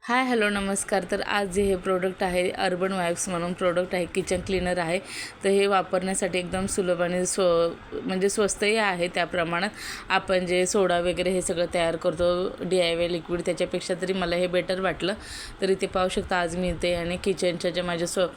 Hi hello नमस्कार. तर आज जे हे प्रोडक्ट आहे अर्बन वाईब्स म्हणून प्रोडक्ट आहे, किचन क्लीनर आहे. तर हे वापरण्यासाठी एकदम सुलभ आणि म्हणजे स्वस्तही आहे. त्या प्रमाणात आपण जे सोडा वगैरे हे सगळं तयार करतो DIY लिक्विड, त्याच्यापेक्षा तरी मला हे बेटर वाटलं. तर इथे पाहू शकता आज मी इथे आणि किचनच्या ज्या माझ्या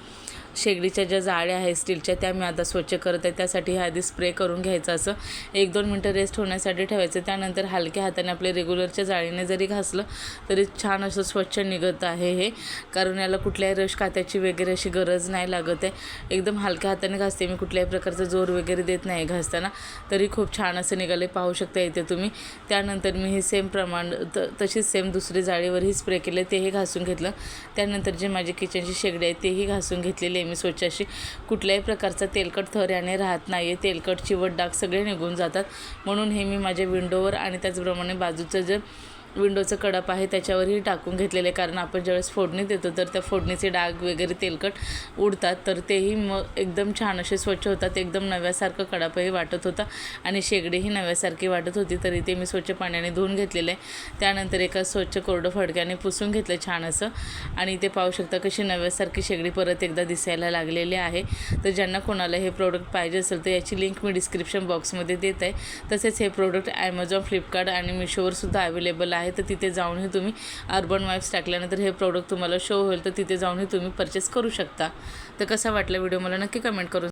शेगडीच्या ज्या जाळ्या आहेत स्टीलच्या, त्या मी आता स्वच्छ करत आहे. त्यासाठी आधी स्प्रे करून घ्यायचं, असं 1-2 मिनटं रेस्ट होण्यासाठी ठेवायचं. त्यानंतर हलक्या हाताने आपले रेग्युलरच्या जाळीने जरी घासलं तरी छान असं स्वच्छ निघत आहे हे, कारण याला कुठल्याही रश कात्याची वगैरे अशी गरज नाही लागत आहे. एकदम हलक्या हाताने घासते मी, कुठल्याही प्रकारचा जोर वगैरे देत नाही घासताना, तरी खूप छान असं निघाले. पाहू शकता इथे तुम्ही. त्यानंतर मी हे सेम प्रमाण तशीच सेम दुसरी जाळीवरही स्प्रे केले, तेही घासून घेतलं. त्यानंतर जे माझी किचनची शेगडी आहे तेही घासून घेतलेली आहे मी स्वच्छ अशी. कुठल्याही प्रकारचा तेलकट थर याने राहत नाही आहे. तेलकट चिवट डाग सगळे निघून जातात. म्हणून हे मी माझ्या विंडोवर आणि त्याचप्रमाणे बाजूचं जे विंडोचं कडप आहे त्याच्यावरही टाकून घेतलेले, कारण आपण ज्यावेळेस फोडणी देतो तर त्या फोडणीचे डाग वगैरे तेलकट उडतात, तर तेही मग एकदम छान असे स्वच्छ होतात. एकदम नव्यासारखं कडापही वाटत होता आणि शेगडीही नव्यासारखी वाटत होती. तर इथे मी स्वच्छ पाण्याने धुवून घेतलेलं आहे. त्यानंतर एका स्वच्छ कोरडं फडक्याने पुसून घेतलं छान असं. आणि इथे पाहू शकता कशी नव्यासारखी शेगडी परत एकदा दिसायला लागलेली आहे. तर ज्यांना कोणाला हे प्रोडक्ट पाहिजे असेल तर याची लिंक मी डिस्क्रिप्शन बॉक्समध्ये देत आहे. तसेच हे प्रोडक्ट ॲमेझॉन, फ्लिपकार्ट आणि मिशोवरसुद्धा अवेलेबल आहे. तर तिथे जाऊनही तुम्ही अर्बन वाईब्स टाकल्यानंतर हे प्रोडक्ट तुम्हाला शो होईल, तर तिथे जाऊनही तुम्ही परचेस करू शकता. तर कसा वाटला व्हिडिओ मला नक्की कमेंट करून